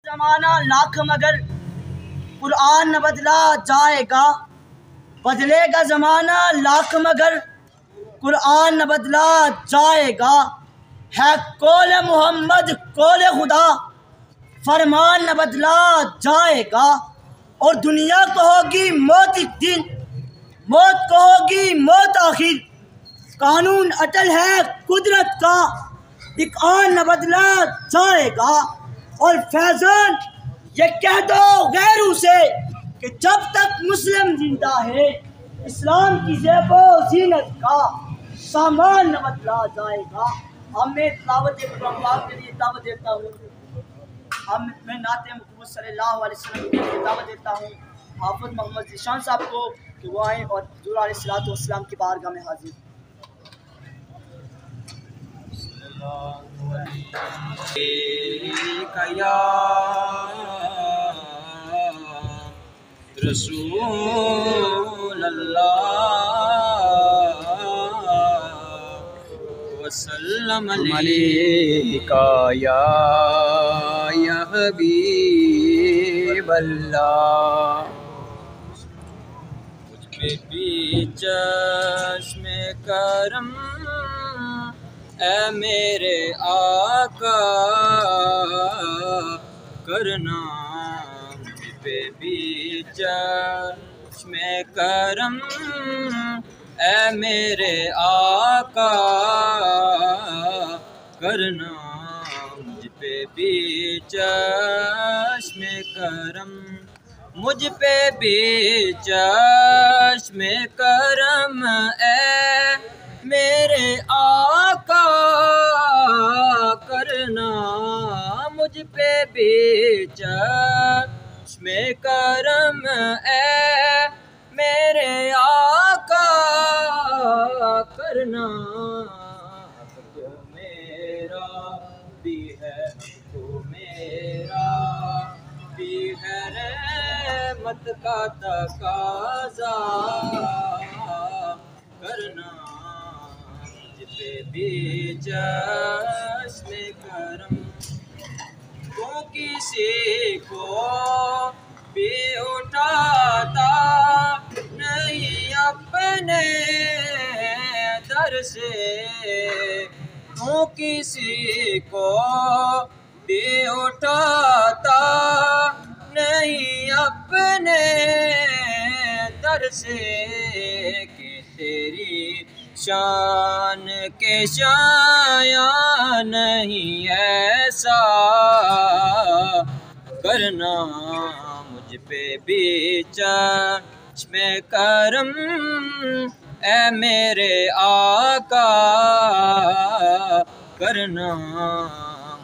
जमाना लाख मगर कुरान न बदला जाएगा। बदलेगा जमाना लाख मगर कुरान न बदला जाएगा। है कौल मोहम्मद कौल खुदा, फरमान न बदला जाएगा। और दुनिया को होगी मौत एक दिन, मौत को होगी मौत आखिर। कानून अटल है कुदरत का, एक आन न बदला जाएगा। और फैज़ान ये कह दो गैरों से कि जब तक मुस्लिम जिंदा है, इस्लाम की ज़ेबो ज़ीनत का सामान न बदला जाएगा। अब मैं दावत के लिए दावत देता हूँ। अब मैं नाते महमूद सल्लल्लाहु अलैहि वसल्लम के लिए दावत देता हूँ हाफ़िज़ मोहम्मद ज़ीशान साहब को कि वो आएँ और हुज़ूर अलैहिस्सलातु वस्सलाम की बारगाह में हाजिर। या रसूल अल्लाह वसल्लम अलैका या हबीब अल्लाह। मुझ पे भी चश्मे करम ऐ मेरे आका करना। मुझ पे भी चश्मे करम ऐ मेरे आका करना। मुझ पे भी चश्मे करम, मुझ पे भी चश्मे करम ऐ मेरे आका करना। मुझ पे भी चश्मे करम ऐ मेरे आका करना। तो मेरा भी है, तो मेरा भी है रहमत का तकाज़ा करना। पे भी चश्मे करम, को किसी को भी उठाता नहीं अपने दर से। को किसी को भी उठाता नहीं अपने दर से। कि तेरी शान के शाया नहीं ऐसा करना। मुझ पे भी चश्मे करम ऐ मेरे आका करना।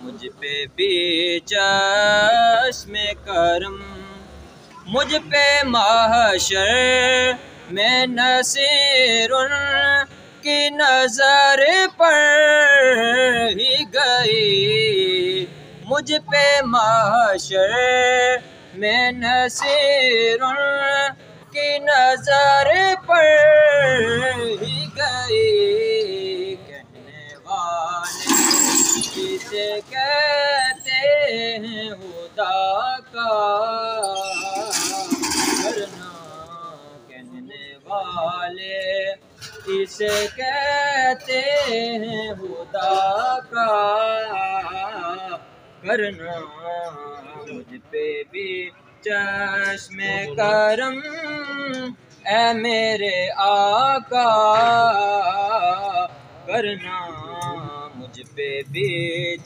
मुझ पे भी चश्मे करम, मुझ पे महशर में नसीरुन की नजर पड़ ही गई। मुझ पे महशर में नसीरुन की नजर पड़ ही गई। कहने वाले जिसे कहते हैं खुदा का करना। कहने वाले इसे कहते हैं खुदा का करना। मुझ पे भी चश्मे करम ऐ मेरे आका करना। मुझ पे भी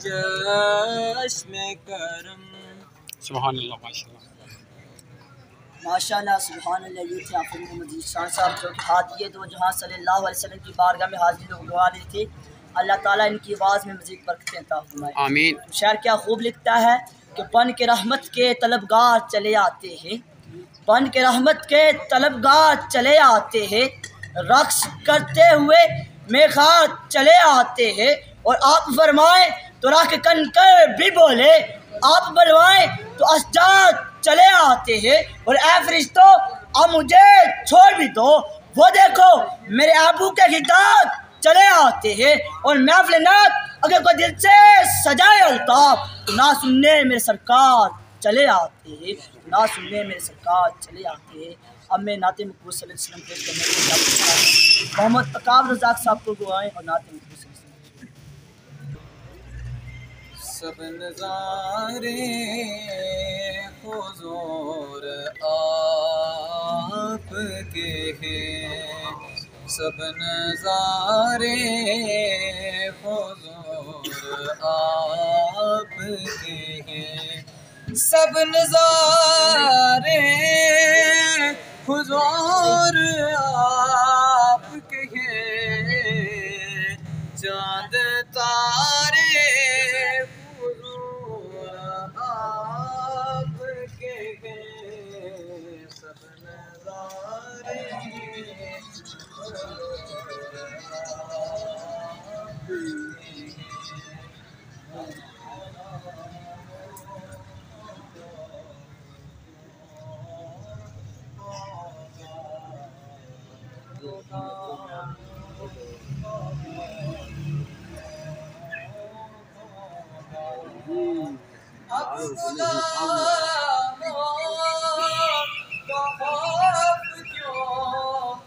चश्मे करम। सुभान अल्लाह, माशाअल्लाह माशाअल्लाह सुभानअल्लाह। ये थे हाफ़िज़ मोहम्मद ज़ीशान साहब जो कि हादिए दो जहाँ सल्लल्लाहु अलैहि वसल्लम की बारगाह में हाजिर हुआ रहे थे। अल्लाह ताला इनकी आवाज़ में मज़ीद बरकतें अता फरमाए, आमीन। शायर क्या खूब लिखता है कि बन के रहमत के तलबगार चले आते हैं, बन के रहमत के तलबगार चले आते हैं। रक्स करते हुए मेखार चले आते हैं। और आप फरमाएं तो राख कंकर भी बोले, आप बनवाएं तो असजाद चले आते हैं। और ऐ फरिश्तों अब मुझे छोड़ भी दो, वो देखो मेरे आबू के खिताब चले आते हैं। और महफ़िल नात अगर कोई दिल से सजाए अल्ताफ तो ना सुनने मेरे सरकार चले आते हैं, ना सुनने मेरे सरकार चले आते हैं। अब मैं नाते मकबूल सल्लल्लाहु अलैहि वसल्लम पेश करने के लिए मोहम्मद अकाब रज़ाक साहब को गुआएं और नाते मकबूल सल्लल्लाहु सब नज़ारे हुज़ूर आपके हैं, सब नज़ारे हुज़ूर आपके हैं, सब नज़ारे हुज़ूर आपके हैं, चाँद तारे हुज़ूर आपके हैं, सब नज़ारे अब गुलामों का खौफ क्यों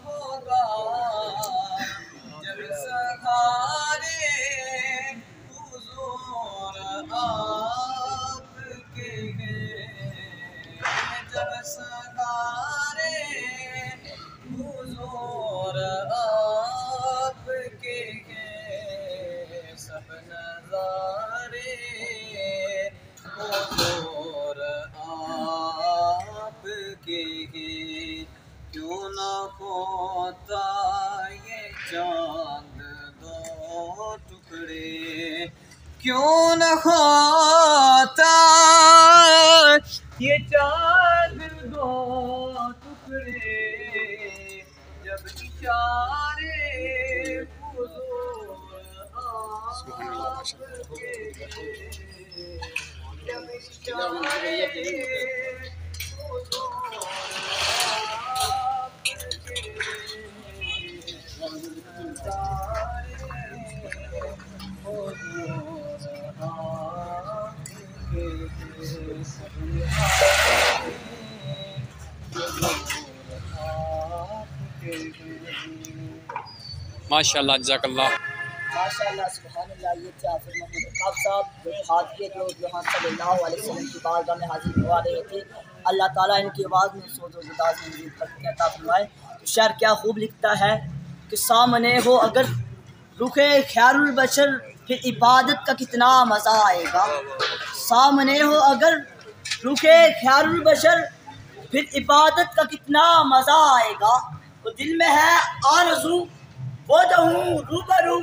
होगा, जब सहारे हुज़ूर आपके हैं, जब सहारे हुज़ूर आपके हैं, सब नज़ारे हुज़ूर आपके हैं, क्यों न होता ये चाँद दो टुकड़े, क्यों न होता ये चाँद दो टुकड़े, जब इशारे हुज़ूर आपके हैं, जब इशारे हुज़ूर आपके माशाल्लाह जज़ाकल्लाह। माशाअल्लाह सुभानअल्लाह। ये थे हाफिज़ मोहम्मद अकाब साहब जो हादिये जो यहाँ सल्लल्लाहु अलैहि वसल्लम की बारगाह में हाजिर हुआ रहे थे। अल्लाह ताला इनकी आवाज़ में सोज़ व गुदाज में मज़ीद बरकत अता फरमाए। तो शायर क्या खूब लिखता है कि सामने हो अगर रुखे ख़ैरुल बशर, फिर इबादत का कितना मज़ा आएगा। सामने हो अगर रुखे ख़ैरुल बशर, फिर इबादत का कितना मज़ा आएगा। तो दिल में है आरज़ू वो दहूँ रूबरू,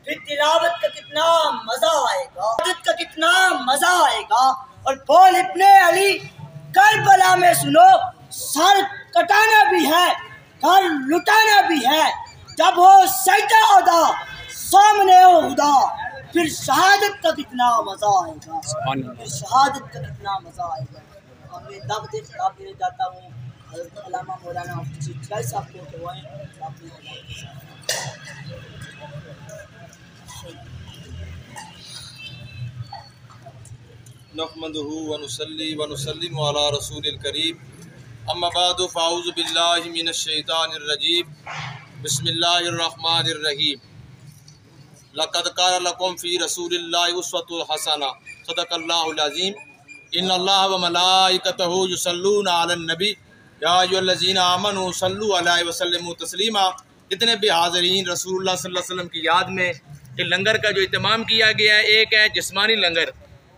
फिर तिलावत का कितना मज़ा आएगा, इबादत का कितना मज़ा आएगा। और बोल इब्ने अली करबला में सुनो, सर कटाना भी है घर लुटाना भी है, जब हो सजदा अदा सामने हो खुदा, फिर शहादत का कितना मज़ा आएगा, फिर शहादत का कितना मज़ा आएगा। और मैं दब दे खिताब देने जाता हूँ हज़रत अल्लामा मौलाना चिश्ती साहब को कि वो नहमदुहु व नुसल्ली व नुसल्लिमु अला रसूलिल करीम, अम्मा बादु फ़ाऊज़ु बिल्लाहि मिनश शैतानिर रजीम, बिस्मिल्लाहिर रहमानिर रहीम। लक़द कान लकुम फ़ी रसूलिल्लाहि उस्वतुन हसना, सदक़ल्लाहुल अज़ीम। इन्नल्लाह व मलाइकतहु युसल्लूना अलन नबी, या अय्युहल्लज़ीना आमनू सल्लु अलैहि व सल्लिमू तस्लीमा। इतने भी हाज़रीन रसूलुल्लाह सल्लल्लाहु अलैहि वसल्लम की याद में कि लंगर का जो इत्माम किया गया है, एक है जिस्मानी लंगर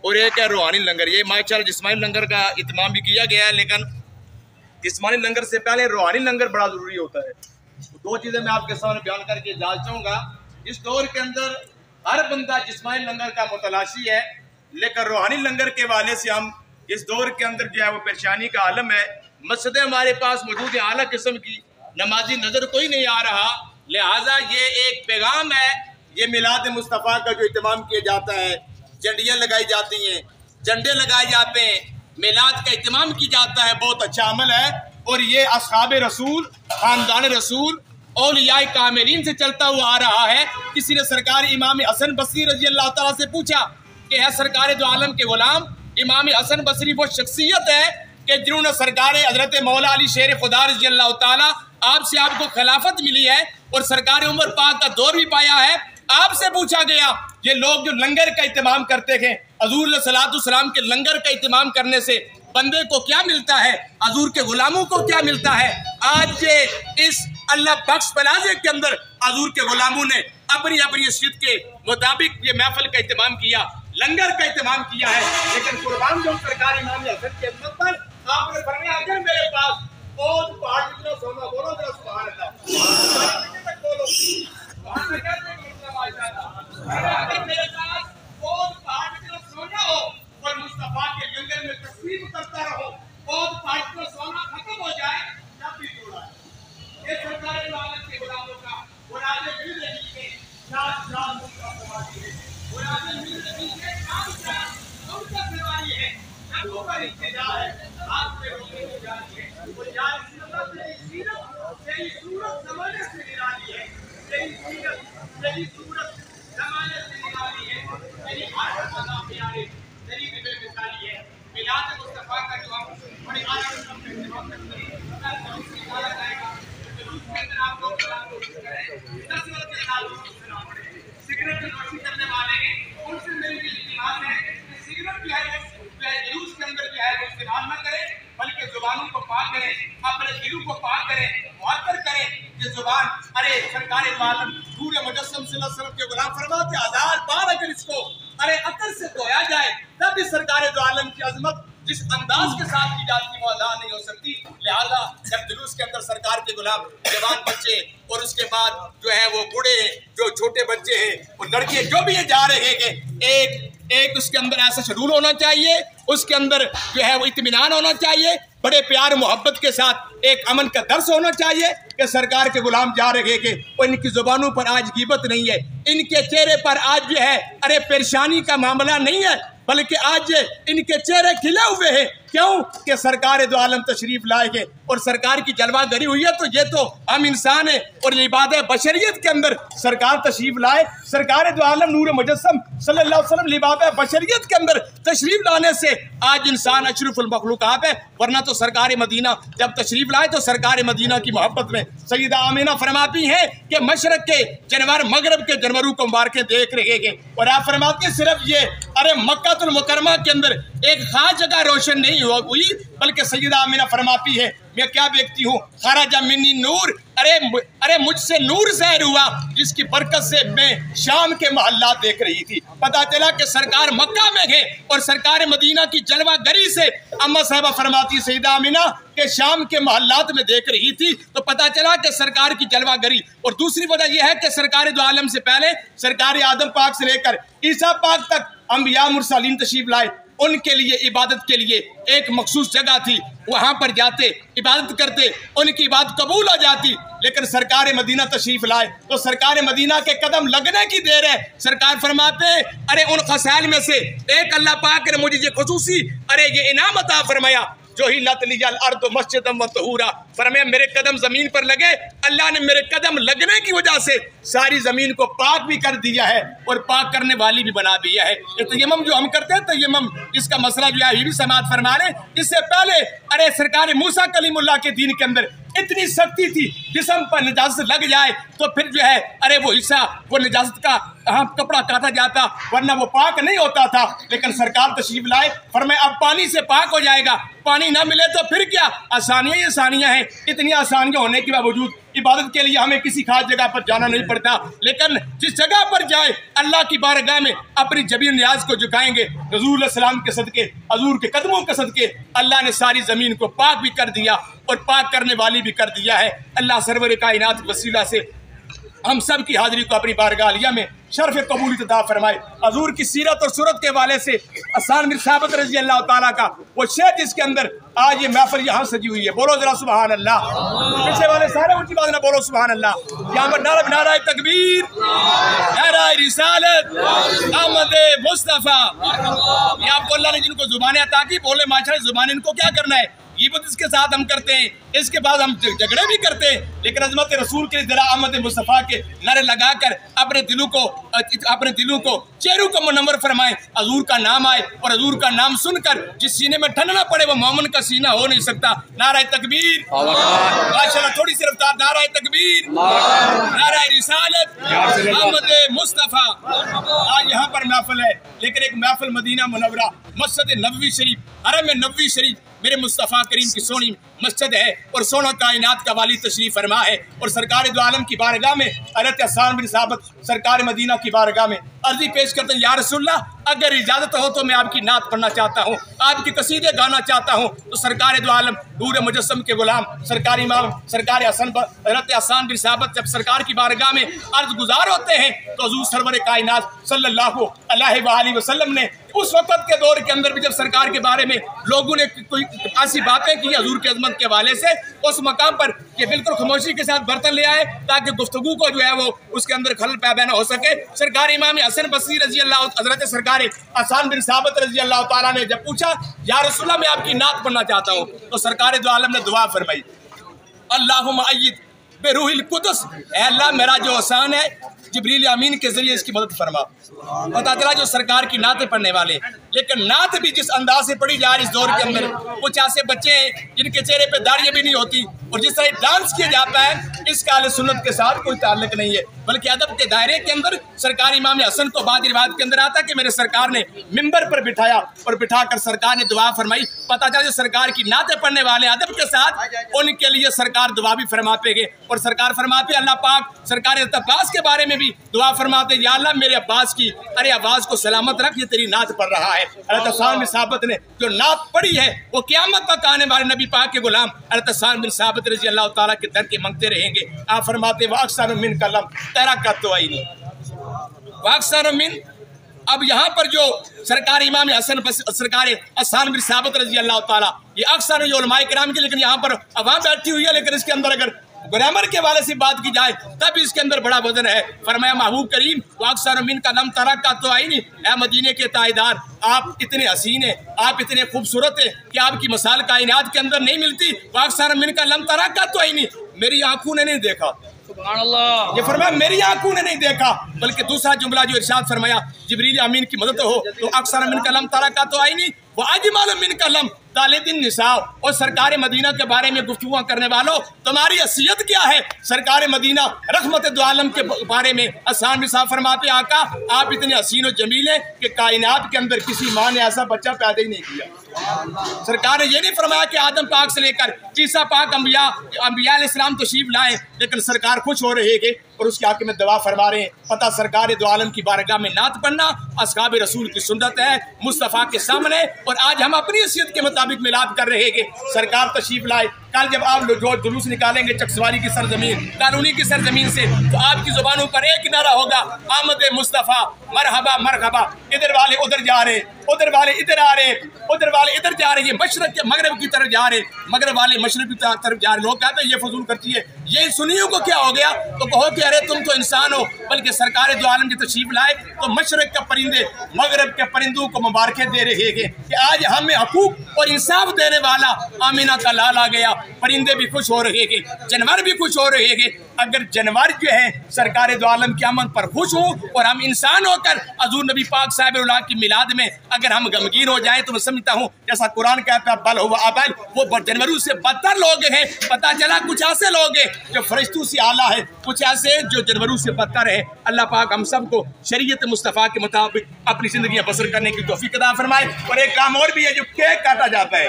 और एक है रूहानी लंगर। ये माशाअल्लाह जिस्मानी लंगर का इत्माम भी किया गया है, लेकिन जिस्मानी लंगर से पहले रूहानी लंगर बड़ा ज़रूरी होता है। दो चीज़ें मैं आपके सामने बयान करके जा चाहूँगा। इस दौर के अंदर हर बंदा जिस्मानी लंगर का मुतलाशी है, लेकिन रूहानी लंगर के वाले से हम इस दौर के अंदर जो है वो परेशानी का आलम है। मस्जिदें हमारे पास मौजूद है आला किस्म की, नमाजी नज़र कोई नहीं आ रहा। लिहाजा ये एक पैगाम है, ये मिलाद मुस्तफ़ा का जो इत्माम किया जाता है, झंडियाँ लगाई जाती हैं, झंडे लगाए जाते हैं, मिलाद का इत्माम किया जाता है, बहुत अच्छा अमल है। और ये असहाब रसूल, ख़ानदान रसूल, औलियाए कामिलीन से चलता हुआ आ रहा है। किसी ने सरकार इमाम हसन बसरी रज़ी अल्लाह ताला से पूछा कि है सरकार दो आलम के ग़ुलाम, इमाम हसन बसरी वो शख्सियत है कि जिन्होंने सरकार हजरत मौला अली शेर खुदा रज़ी अल्लाह ताला आपसे आपको खिलाफत मिली है और सरकार उमर पाक का दौर भी पाया है। आपसे पूछा गया ये लोग जो लंगर का इत्माम करते थे, हजूर सलाम के लंगर का इत्माम करने से बंदे को क्या मिलता है, हजूर के गुलामों को क्या मिलता है। आज ये इस अल्लाह बख्श प्लाजे के अंदर हजूर के गुलामों ने अपनी अपनी हैसियत के मुताबिक ये महफिल का इत्माम किया, लंगर का इत्माम किया है। लेकिन कुर्बान जो सरकार इमाम हसन की खिदमत पर आपने फरमाया अगर मेरे पास बहुत पहाड़ जितना सोना, बोलो जरा सुभान अल्लाह, बोलो सुभान अल्लाह। अगर मेरे पास बहुत पहाड़ जितना सोना हो और मुस्तफा के लंगर में तस्लीम करता रहो, बहुत पहाड़ जितना सोना खत्म हो जाए तब भी तोड़ा। ये सरकार के आलम के गुलामों का और आगे मिल रही है साथ साथ उनका फरमाती है और आगे मिल रही है साथ साथ उनका फरमाती है। नबी पर इत्तिदा है, आप पे रोने की जाती है और यार सीरत तेरी सूरत ज़माने से निराली है, तेरी सीरत तेरी सूरत ज़माने से निराली है, तेरी हर अदा प्यारे तेरी भी बेमिसाली है। मिलाद मुस्तफा का जो हम बड़े आनंद से इस्तेमाल करते हैं कल उसकी निकाला जाएगा उसके अंदर आप लोग कसरत के साथ सिगरेट नोशी करने वाले हैं उनसे मेरी इल्तिमास है कि सिगरेट जो है जुलूस के अंदर जो है वो इस्तेमाल न करें, बल्कि जुबानों को पाक करें, अपने दिलों को पाक करें, मुअत्तर करें। ये जुबान अरे सरकार आलम नूर मुजस्सम सल्लल्लाहु अलैहि वसल्लम के गुलाम फरमाते 1000 बार अगर इसको अरे अतर से धोया जाए तब भी सरकार आलम की अजमत जिस अंदाज के साथ की जाती है वो अदा नहीं हो सकती। लिहाजा जब जुलूस के अंदर सरकार के गुलाम जवान बच्चे और उसके बाद जो है वो बूढ़े जो छोटे बच्चे हैं वो लड़के जो भी ये जा रहे हैं कि एक उसके अंदर ऐसा शेड्यूल होना चाहिए, उसके अंदर जो है वो इत्मीनान होना चाहिए, बड़े प्यार मोहब्बत के साथ एक अमन का दर्स होना चाहिए कि सरकार के गुलाम जा रहे हैं और इनकी जुबानों पर आज गिबत नहीं है, इनके चेहरे पर आज जो है अरे परेशानी का मामला नहीं है, बल्कि आज इनके चेहरे खिले हुए हैं। क्यों कि सरकार दो आलम तशरीफ लाएंगे और सरकार की जलवागरी हुई है। तो ये तो हम इंसान है और लिबाद बशरियत के अंदर सरकार तशरीफ लाए, सरकार दो आलम नूर मुजस्सम सल्लल्लाहु अलैहि वसल्लम लिबाद बशरियत के अंदर तशरीफ लाने से आज इंसान अशरफुल मखलूकात है। वरना तो सरकार मदीना जब तशरीफ लाए तो सरकार मदीना की मोहब्बत में सैयदा आमिना फरमाती हैं कि मशरक के जानवर मगरब के जानवरों को मुबारकें देख रहे हैं और आप फरमाती हैं सिर्फ ये अरे मक्कातुल मुकर्रमा के अंदर एक खास जगह रोशन नहीं हुई, बल्कि सैयदा आमिना फरमाती है मैं क्या देखती हूँ खराजा मिन्नी नूर, अरे मुझसे नूर ज़ाहिर हुआ जिसकी बरकत से मैं शाम के महल्ला देख रही थी। पता चला कि सरकार मक्का में गए और सरकार मदीना की जलवा गरी से अम्मा साहबा फरमाती सैयदा आमिना के शाम के महल्लात में देख रही थी। तो पता चला कि सरकार की जलवा गरी। और दूसरी वजह यह है कि सरकार दो आलम से पहले सरकार आदम पाक से लेकर ईसा पाक तक अंबिया मुरसलीन तशरीफ लाए, उनके लिए इबादत के लिए एक मखसूस जगह थी, वहां पर जाते इबादत करते उनकी इबादत कबूल हो जाती। लेकिन सरकार मदीना तशरीफ लाए तो सरकार मदीना के कदम लगने की देर है। सरकार फरमाते अरे उन खसाइल में से एक अल्लाह पाक ने मुझे ये खुसूसी अरे ये इनाम अता फरमाया जो ही लतलियल अर्द मस्जिदम व तहूरा, फरमाया मेरे कदम जमीन पर लगे, अल्लाह ने मेरे कदम लगने की वजह से सारी जमीन को पाक भी कर दिया है और पाक करने वाली भी बना दिया है। ये तयम्मुम जो हम करते हैं तयम्मुम इसका मसला जो है ये भी समाअत फरमा लें। इससे पहले अरे सरकार मूसा कलीमुल्लाह के दीन के अंदर इतनी सख्ती थी जिस्म पर निजाजत लग जाए तो फिर जो है अरे वो हिस्सा वो निजाजत का कपड़ा काटा जाता वरना वो पाक नहीं होता था। लेकिन सरकार तशरीफ लाए फरमाया अब पानी से पाक हो जाएगा, पानी ना मिले तो फिर क्या, आसानियाँ ही आसानियाँ हैं। इतनी आसानियाँ होने के बावजूद इबादत के लिए हमें किसी खास जगह पर जाना नहीं पड़ता, लेकिन जिस जगह पर जाए अल्लाह की बारगाह में अपनी जबीर नियाज को झुकाएंगे। रसूल सलाम के सदके हजूर के कदमों के सदके अल्लाह ने सारी ज़मीन को पाक भी कर दिया और पाक करने वाली भी कर दिया है। अल्लाह सरवर कायनात के वसीला से हम सब की हाजिरी को अपनी बारगाह में शर्फ कबूलियत अता फरमाए। हजूर की सीरत और सूरत के हवाले से आसान मिर साहबत रजी अल्लाह ताला का वो शेर जिसके अंदर आज ये महफिल यहाँ सजी हुई है, बोलो जरा सुभान अल्लाह। पीछे वाले सारे ऊँची बात ना बोलो सुभान अल्लाह। यहाँ पर नारा तकबीर, नारा रिसालत, आमद मुस्तफ़ा। ये आपको अल्लाह ने जिनको जुबानें अता की बोले माशाअल्लाह, जुबान इनको क्या करना है, ग़ीबत इसके साथ हम करते हैं, इसके बाद हम झगड़े भी करते हैं, लेकिन अज़मत रसूल के ज़रा अहमद मुस्तफ़ा के नारे लगाकर अपने दिलों को चेहरों को मुनव्वर फरमाएं, हजूर का नाम आए और हजूर का नाम सुनकर जिस सीने में ठंडना पड़े वो मोमिन का सीना हो नहीं सकता। नारा तकबीर, माशाअल्लाह, थोड़ी सी रफ्तार, नारा तकबीर, नारा रिसालत, अहमद मुस्तफ़ा। आज यहाँ पर महफिल है, लेकिन एक महफिल मदीना मुनव्वरा मस्जिद नबवी शरीफ, हरम नबवी शरीफ मेरे मुस्तफ़ा करीम की सोनी मस्जिद है और सोना कायनात का वाली तशरीफ फरमा है। और सरकार दो आलम की बारगाह में हज़रत हसन बिन साबित सरकार मदीना की बारगाह में अर्जी पेश करते हैं, या रसूलल्लाह, अगर इजाज़त हो तो मैं आपकी नात पढ़ना चाहता हूँ, आपकी कसीदे गाना चाहता हूँ। तो सरकार दो आलम नूर मुजस्सम के गुलाम सरकारी इमाम सरकार हज़रत हसन बिन साबित जब सरकार की बारगाह में अर्ज गुजार होते हैं तो हुज़ूर सरवर कायनात सल्लल्लाहु अलैहि वसल्लम ने उस वक़्त के दौर के अंदर भी जब सरकार के बारे में लोगों ने कोई ऐसी बातें की हजूर के अज़मत के हवाले से, उस मकाम पर कि बिल्कुल खामोशी के साथ बर्तन ले आए ताकि गुफ्तगू को जो है वो उसके अंदर खलल पैदा न हो सके। सरकार इमाम हसन बसरी रजी अल्लाह, हज़रत सरकार हसन बिन साबित रजी अल्लाह ताला ने जब पूछा, या रसूलल्लाह, मैं आपकी नात पढ़ना चाहता हूँ, तो सरकार दो आलम ने दुआ फरमाई, अल्लाहुम्मा अय्यिद बेरूहिल कुदस, ऐ अल्लाह मेरा जो हसन है जिब्रील अमीन के जरिए इसकी मदद फरमा। पता चला जो सरकार की नातें पढ़ने वाले, लेकिन नात भी जिस अंदाज से पढ़ी जा रही इस दौर के अंदर, कुछ ऐसे बच्चे हैं जिनके चेहरे पे दाढ़ियाँ भी नहीं होती और जिस तरह डांस किया जाता है इसका अहले सुन्नत के साथ कोई ताल्लुक नहीं है, बल्कि अदब के दायरे के अंदर सरकार इमाम हसन को बाद रिवायत के अंदर आता कि मेरे सरकार ने मिंबर पर बिठाया और बिठाकर सरकार ने दुआ फरमाई। पता चला जो सरकार की नातें पढ़ने वाले अदब के साथ उनके लिए सरकार दुआ भी फरमाते गए और सरकार फरमाते अल्लाह पाक सरकार अब्बास के बारे में भी दुआ फरमाते, या अल्लाह मेरे अब्बास की अरे आवाज़ को सलामत रख, ये तेरी नात पढ़ रहा है। हज़रत हसन बिन साबित ने जो नात पढ़ी है वो क़यामत तक आने वाले नबी पाक के गुलाम हज़रत हसन बिन साबित रज़ी अल्लाह ताला के दर के मांगते रहेंगे। आप फरमाते व अक्सर मिन कलम तेरा का तो आई नहीं व अक्सर मिन। अब यहाँ पर जो सरकार इमाम हसन सरकार हसन बिन साबित रज़ी अल्लाह ताला, ये अक्सर जो उलमाए किराम की, लेकिन यहाँ पर अवाम बैठी हुई है, लेकिन इसके अंदर अगर ग्रामर के वाले से बात की जाए तब इसके अंदर बड़ा वजन है। फरमाया महबूब करीम वो अक्सर मिन का लम तरा का तो आई नहीं, ऐ मदीने के तायदार, आप इतने हसीन हैं, आप इतने खूबसूरत हैं कि आपकी मिसाल कायनात के अंदर नहीं मिलती। वो अक्सर मिन का लम तरा का तो आई नहीं, मेरी आंखों ने नहीं देखा। ये फरमाया मेरी आंखों ने नहीं देखा, बल्कि दूसरा जुमला जो इरशाद फरमाया जिब्रील अमीन की मदद हो तो अक्सर मिन कलम तरा का तो आई नहीं वो अजमल मिन कलम तालिदिन निसा। और सरकार मदीना के बारे में गुफ्तगू करने वालों, तुम्हारी हैसियत क्या है? सरकार मदीना रहमत दो आलम के बारे में हसन बिन साबित फरमाते, आका आप इतने हसीन और जमील हैं कि कायनात के अंदर किसी माँ ने ऐसा बच्चा पैदा ही नहीं किया। सरकार ने ये नहीं फरमाया कि आदम पाक से लेकर ईसा पाक अंबिया अलैहिस्सलाम तशरीफ लाए, लेकिन सरकार खुश हो रहे हैं और उसके आके में दवा फरमा रहे हैं। पता सरकार दो आलम की बारगाह में नात पढ़ना असहाब रसूल की सुन्नत है मुस्तफ़ा के सामने, और आज हम अपनी हैसियत के मुताबिक मिलाद कर रहे हैं। सरकार तशरीफ लाए, कल जब आप लोग जुलूस निकालेंगे चकसवारी की सरजमीन कानूनी की सरजमीन से, तो आपकी जुबानों पर एक नारा होगा आमद मुस्तफ़ा मरहबा मरहबा। इधर वाले उधर जा रहे, उधर वाले इधर आ रहे, उधर वाले इधर जा रहे, ये मशरक के मगरब की तरफ जा रहे, मगरब वाले मशरक की तरफ जा रहे। लोग कहते हैं ये फजूल करती है, ये सुन्नियों को क्या हो गया? तो कहो कि अरे तुम तो इंसान हो, बल्कि सरकार दो आलम की तशरीफ लाए तो मशरक के परिंदे मगरब के परिंदों को मुबारकें दे रहे हैं कि आज हमें हकूक और इंसाफ देने वाला आमीना का लाल आ गया। परिंदे भी खुश हो रहे हैं, जानवर भी खुश हो रहे हैं। अगर जानवर जो है सरकार दो आलम की आमद पर खुश हो और हम इंसान होकर हजूर नबी पाक साहिब की मिलाद में अगर हम गमगीन हो जाए, तो मैं समझता हूँ जैसा कुरान कहता है बल हो अबल, वो जानवरों से बदतर लोग हैं। पता चला कुछ ऐसे लोग हैं जो फरिश्तों से आला है, कुछ ऐसे जो जानवरों से बदतर है। अल्लाह पाक हम सबको शरीयत मुस्तफ़ा के मुताबिक अपनी जिंदगी बसर करने की तौफीक अता फरमाए। और एक काम और भी है, जो केक काटा जाता है,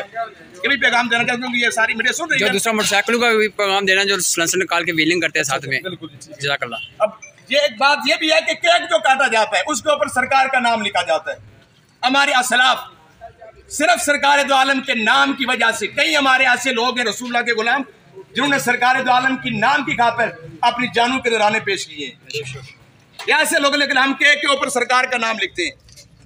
ये भी पैगाम देना चाहता हूँ कि ये सारी मीडिया सुन रही है। जो दूसरा मोटरसाइकिलों का भी पैगाम देना, जो सिलेंसर निकाल के व्हीलिंग करते हैं साथ में। बिल्कुल जज़ाकल्लाह। अब ये एक बात ये भी है कि केक जो काटा जाता है उसके ऊपर सरकार का नाम लिखा जाता है। हमारे असलाफ सिर्फ सरकार दो आलम के नाम की वजह से, कई हमारे ऐसे लोग हैं रसूलुल्लाह के गुलाम जिन्होंने सरकार दो आलम की नाम की खातिर अपनी जानों के नजराने पेश किए हैं। ऐसे लोग, लेकिन हम केक के ऊपर सरकार का नाम लिखते हैं,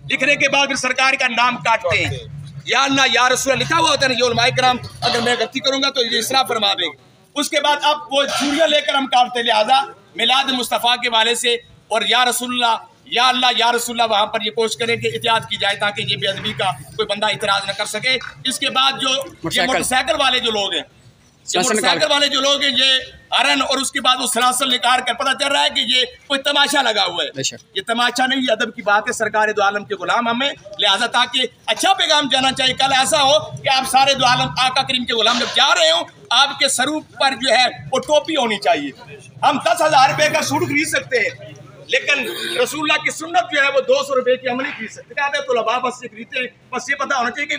लिखने के बाद फिर सरकार का नाम काटते हैं। या अल्लाह या रसूल लिखा हुआ होता है, ये उलमाए किराम अगर मैं गलती करूंगा तो ये इसराफ फरमा देंगे। उसके बाद अब वो छुरियां लेकर हम काटते, लिहाजा मिलाद मुस्तफ़ा के वाले से और या रसूलुल्लाह या अल्लाह या रसूलल्लाह वहाँ पर ये कोशिश करें कि एहतियात की जाए ताकि ये बेअदबी का कोई बंदा इतराज़ न कर सके। इसके बाद जो ये मोटरसाइकिल वाले जो लोग हैं, मोटरसाइकिल वाले जो लोग हैं, ये हरन और उसके बाद वो सलासल निकाल कर पता चल रहा है कि ये कोई तमाशा लगा हुआ है। ये तमाशा नहीं, अदब की बात है। सरकार दो आलम के गुलाम हमें, लिहाजा ताकि अच्छा पैगाम जाना चाहिए। कल ऐसा हो कि आप सारे दो आलम आका करीम के गुलाम जब जा रहे हो, आपके सरूप पर जो है वो टोपी होनी चाहिए। हम 10,000 रुपये का सूट खरीद सकते हैं, लेकिन रसूलुल्लाह की सुन्नत जो है वो 200 रुपये की हम नहीं खरीद सकते। कहते हैं तुलबा बस से खरीदते हैं। बस ये पता होना चाहिए कि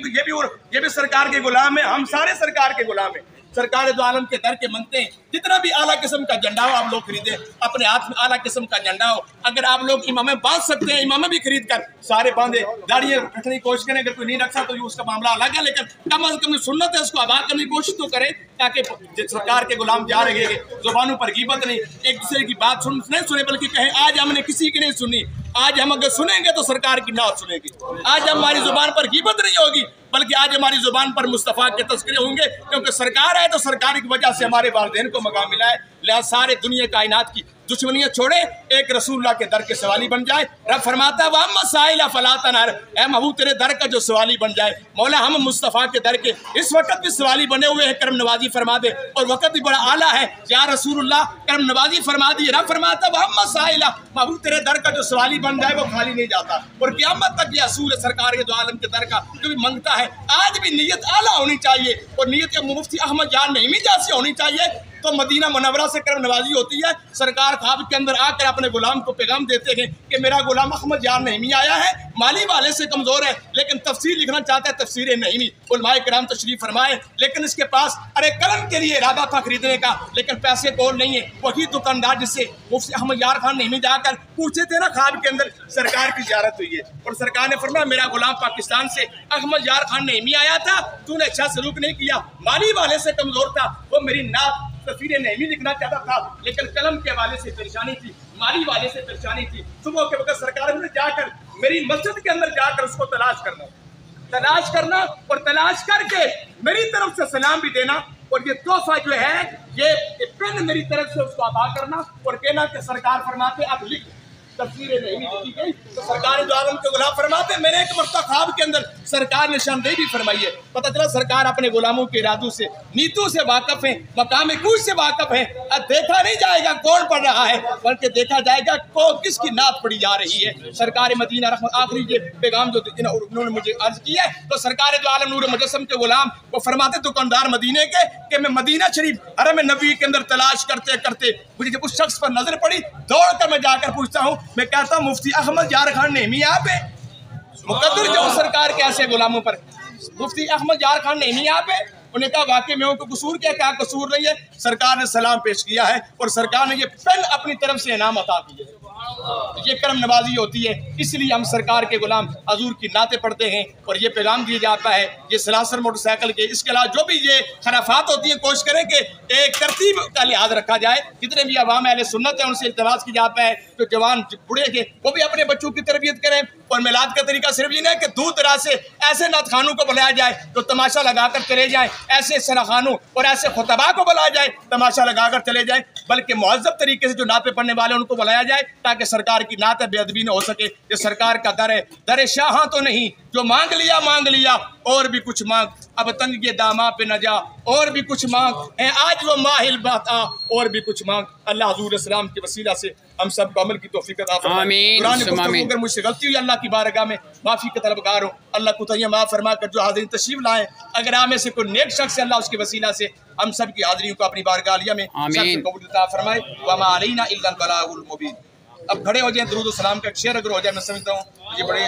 ये भी सरकार के गुलाम है, हम सारे सरकार के गुलाम हैं। सरकार दो आलम के दर के मंगते हैं। जितना भी आला किस्म का झंडा हो आप लोग खरीदें, अपने हाथ में आला किस्म का झंडा हो। अगर आप लोग इमामें बांध सकते हैं, इमामें भी खरीद कर सारे बांधे, दाढ़ियाँ रखने की कोशिश करें। अगर कोई नहीं रख सकता तो उसका मामला अलग है, लेकिन कम अज कम सुन्नत है, उसको आबाद करने की कोशिश तो करें ताकि सरकार के गुलाम जा रहे हैं। जुबानों पर ग़ीबत नहीं, एक दूसरे की बात नहीं सुने, बल्कि कहें आज हमने किसी की नहीं सुनी, आज हम अगर सुनेंगे तो सरकार की नात सुनेगी। आज हमारी जुबान पर ग़ीबत नहीं होगी, बल्कि आज हमारी जुबान पर मुस्तफ़ा के तज़किरे होंगे, क्योंकि सरकार है तो सरकार की वजह से हमारे वालिदैन को मकाम मिला है। लिहाजा सारे दुनिया कायनात की दुश्मनियाँ छोड़े, एक रसूलुल्लाह के दर के सवाली बन जाए। रब फरमाता है वह मसाइला फला तनहर, ऐ महबूब तेरे दर का जो सवाली बन जाए। मौला हम मुस्तफ़ा के दर के इस वक्त भी सवाली बने हुए हैं, करम नवाजी फरमा दे। और वक्त भी बड़ा आला है, या रसूलुल्लाह करम नवाजी फरमा दी। रब फरमाता वह मसाइला, महबूब तेरे दर का जो सवाली बन जाए वो खाली नहीं जाता, और क़यामत तक ये असूल है सरकार दो आलम के दर का जो भी मंगता है। आज भी नीयत आला होनी चाहिए, और नीयत मुफ्ती अहमद जान नईमी जैसी होनी चाहिए। तो मदीना मुनव्वरा से करम नवाजी होती है। सरकार ख्वाब के अंदर आकर अपने गुलाम को पैगाम देते हैं कि मेरा गुलाम अहमद जान नईमी आया है, माली वाले से कमज़ोर है, लेकिन तफसीर लिखना चाहता है, तफसीर नईमी। उलमाए किराम तशरीफ फरमाए, लेकिन इसके पास अरे कलम के लिए इरादा था खरीदने का, लेकिन पैसे कौन नहीं है। वही दुकानदार जिससे मुफ्ती अहमद यार खान नईमी जाकर पूछे थे ना, ख्वाब के अंदर सरकार की ज़ियारत हुई है, और सरकार ने फरमाया मेरा गुलाम पाकिस्तान से अहमद यार खान नईमी आया था, तूने अच्छा सलूक नहीं किया, माली वाले से कमज़ोर था, वो मेरी नात तस्वीरें नहीं लिखना चाहता था, लेकिन कलम के वाले से परेशानी थी, माली वाले से परेशानी थी। सुबह के वक्त सरकार ने जाकर मेरी मस्जिद के अंदर जाकर उसको तलाश करना और तलाश करके मेरी तरफ से सलाम भी देना, और ये तोहफा जो है ये पेन मेरी तरफ से उसको अदा करना, और कहना कि सरकार फरमाते अब लिख तस्वीरें नहीं लिखी गई तो सरकार दो आलम के गुलाम फरमाते। मैंने एक मरतबा ख्वाब के अंदर सरकार निशानदेही भी फरमाई है। पता चला सरकार अपने गुलामों के इरादों से, नीतों से वाकफ है, मकाम कूच से वाकफ है। अब देखा नहीं जाएगा कौन पढ़ रहा है, बल्कि देखा जाएगा किसकी नात पढ़ी जा रही है। सरकार मदीना रहमत आखिरी ये पैगाम जो उन्होंने मुझे अर्ज किया है, तो सरकार दो आलम नूर मुजस्सम के गुलाम वो फरमाते दुकानदार मदीने के कि मैं मदीना शरीफ हरम नबी के अंदर तलाश करते करते मुझे जब उस शख्स पर नजर पड़ी, दौड़ कर मैं जाकर पूछता हूँ, मैं कहता हूँ मुफ्ती अहमद यार खान नईमी यहाँ पे। मुकद्दर जो सरकार के ऐसे गुलामों पर, मुफ्ती अहमद यार खान नईमी यहाँ पे। उन्हें कहा वाकई में उनको कसूर क्या कसूर नहीं है। सरकार ने सलाम पेश किया है, और सरकार ने ये पेन अपनी तरफ से इनाम अता किए है। ये करम नवाजी होती है, इसलिए हम सरकार के गुलाम हजूर की नाते पढ़ते हैं, और ये पैगाम दिया जाता है ये सलासर मोटरसाइकिल के। इसके अलावा जो भी ये खराफात होती है, कोशिश करें कि एक तरतीब का लिहाज रखा जाए। जितने भी अवाम अहले सुन्नत है उनसे इल्तमास की जाता है जो जवान बूढ़े के वो भी अपने बच्चों की तरबियत करें। और मिलाद का तरीका सिर्फ ये नहीं कि दूर दराज से ऐसे नात खानों को बुलाया जाए तो तमाशा लगा कर चले जाएँ, ऐसे सराखानों और ऐसे खुतबा को बुलाया जाए तमाशा लगा कर चले जाए, बल्कि मुहज़्ज़ब तरीके से जो नाते पढ़ने वाले उनको बुलाया जाए, ताकि सरकार की नात बेअदबी न हो सके। ये सरकार का दर है, दर शाह तो नहीं जो मांग लिया और भी कुछ मांग, अब तंग ये दामा पे न जा और भी कुछ मांग है, आज वो माहिल बात आ और भी कुछ मांग। अल्लाह हज़ूर इस्लाम के वसीला से हम सब को अमल की तौफीक अता फरमाए। अगर मुझसे गलती हुई अल्लाह की बारगाह में माफ़ी का तलबगार हूँ। अल्लाह को तैय्यब माफ़ फरमा कर जो हाज़रीन तशरीफ लाएँ, अगर हमें से कोई नेक शख्स है अल्लाह उसके वसीला से हम सब की हाज़री को अपनी बारगाह आलिया में कबूल अता फरमाए। वमा अलैना इल्ला अल बलागुल मुबीन। अब खड़े हो जाए, दुरूद सलाम का एक शेर अगर हो जाए, मैं समझता हूँ ये बड़े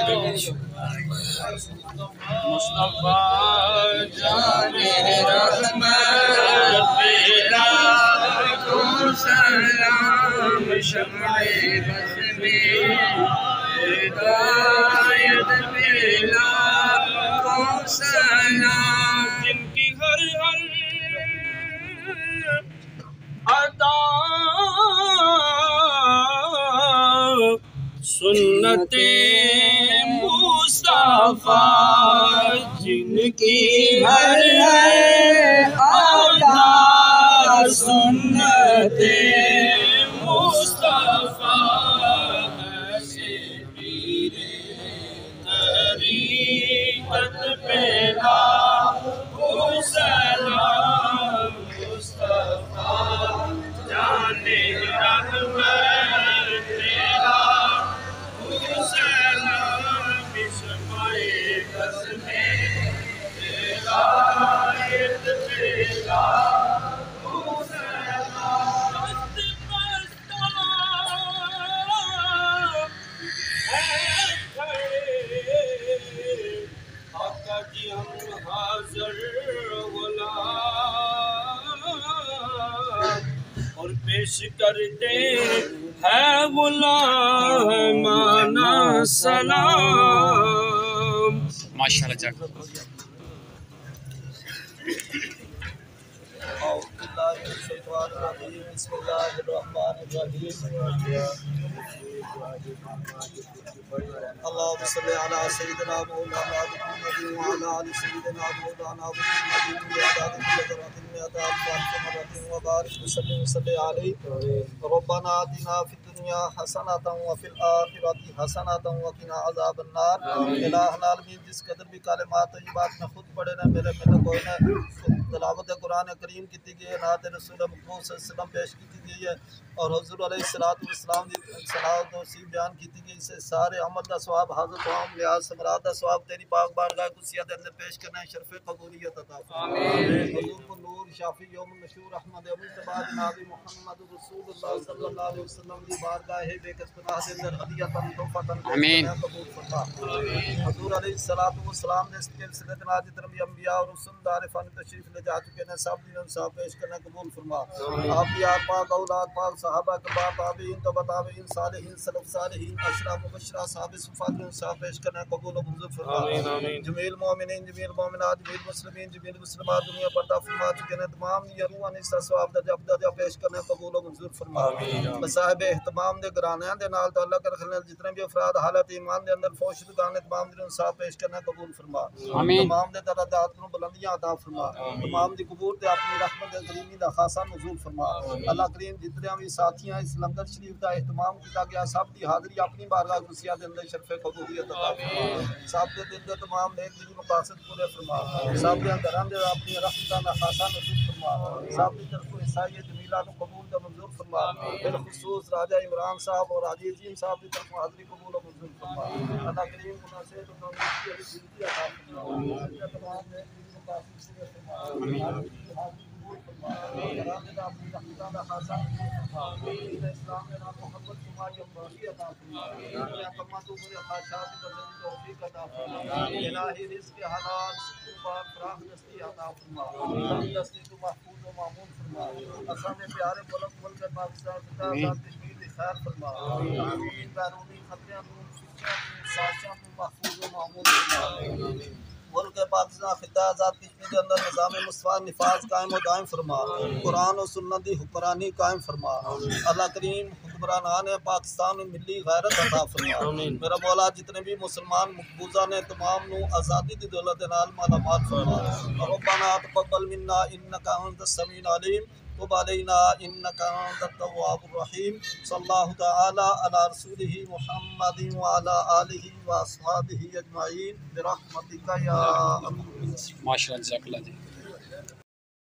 जिनकी हर अदा सुन्नते मुस्तफा, जिनकी हर अदा सुन्नते मुस्तफा, ऐसे पेश करते हैं गुलामाना सलाम। माशाल्लाह जज़ाकल्लाह। अल्लाहुम्मा सल्लि अला सय्यिदिना मौलाना मुहम्मद व अला आलि सय्यिदिना मौलाना मुहम्मद व अला आलि सय्यिदिना व बारिक वसल्लिम अलैहि। रब्बना आतिना फिद दुनिया हसनतन व फिल आखिरति हसनतन व क़िना अज़ाबन नार। इलाहुल आलमीन, जिस कदर भी कलिमात तय्यबात में खुद पढ़े न मेरे में कोई न तिलावत कुरान करीम की गई है, नात रसूल मक़बूल सल्लल्लाहु अलैहि वसल्लम पेश की गई है और हुज़ूर अलैहिस्सलातु वस्सलाम की सलावत और सी बयान की गई। इससे सारे अमल का सवाब हाज़िर तमाम लिहाज से मुराद का सवाब तेरी पाक बारगाह कुर्सिया के अंदर पेश करना है। शर्फ़ कबूलियत अता फरमा। हुज़ूर को नूर शाफ़ी यौम नशूर अहमद मुस्तफ़ा जनाब मुहम्मद रसूलुल्लाह सल्लल्लाहु अलैहि वसल्लम की बारगाह है बेकस पनाह के अंदर हदियतन तोहफ़तन आमीन। कबूल फरमा। हुज़ूर अलैहिस्सलातु वस्सलाम ने सिलसिले में जितने भी अंबिया और रसूल दार फन तशरीफ़ ले जा चुके हैं, सब दिन सब पेश करना कबूल फरमा। आप यार पाक औलाद पाक सहाबा कबाब ताबीन तो बताबीन सालिहीन सलफ़ सालिहीन अशरा मुबशरा साबित सुफ़ातिन सब पेश करना कबूल और मंजूर फरमा। जमील मोमिनीन जमील मोमिनात जमील मुस्लिमीन जमील मुस्लिमात दुनिया पर्दा फरमा चुके हैं, तमाम रूहां ने सवाब दर्जा पेश करना कबूल और मंजूर फरमा। साहिब एहतमाम दे घरानियां दे नाल ताल्लुक रखने वाले जितने भी अफराद हालत ईमान दे अंदर फौशदगाने तमाम दिन साफ पेश करना कबूल फरमा। तमाम दे दर्जात को बुलंदियां अता फरमा। तमाम दी कबूल ते अपनी रहमत दे करीमी दा खासा नुज़ूल फरमा। अल्लाह करीम जितने भी साथियां इस लंगर शरीफ दा एहतमाम किया गया, सब दी हाज़री अपनी बारगाह कुर्सिया दे अंदर शर्फ़े कबूलियत अता फरमा। सब दे दिल दे तमाम नेक दिली मकासद पूरे फरमा। सब दे घरां दे अपनी रहमतां दा खासा नुज़ूल फरमा। सब दी तरफों ईसाई जमीला नु कबूल दा मंजूर फरमा। बिलखुसूस राजा इमरान साहब और हाजी अजीम साहब की तरफों हाज़री कबूल और मंजूर फरमा। अल्लाह करीम मुनासिब और जिंदगी अता फरमा। तमाम नेक दिली मकासद पूरे फरमा। अपनी रहमतां दा खासा नुज़ूल फरमा। इस्लाम के नाम मोहब्बत तुम्हारी अम्बासी अता फरमा। दुनिया कमा तू मुझे ख़ाशात की बदली तौफीक अता फरमा। इलाही रिज़्क़ हलाल सुकुबार फराख दस्ती अता फरमा। दस्ती तू महफूज व मामून फरमा। असाने प्यारे मुल्क मुल्क पाकिस्तान का साथ कश्मीर की खैर फरमा। अंदरूनी बैरूनी खतरे साजिशों को महफूज व मामून फरमा। मुल्क पाकिस्तान खिता आज़ाद कश्मीर के अंदर निज़ाम मुस्तफ़ा निफाज कायम व दायम फरमा। कुरान और सुन्नत की हुक्मरानी कायम फरमा। अल्लाह करीम हुक्मरानान पाकिस्तान में मिली गैरत अता फरमा। मेरा मौला जितने भी मुसलमान मकबूजा ने तमाम नू आज़ादी दी दौलत नाल मालामाल फरमा। रब्बना तक़ब्बल मिन्ना इन्नका अंतस समीउल अलीम तब अलैना इन्नका अंतत तव्वाबुर रहीम। सल्लल्लाहु तआला अला रसूलिही मुहम्मदिन व अला आलिहि व अस्हाबिही अजमाइन बिरहमतिका या माशाल्लाह जज़ाकल्लाह जी।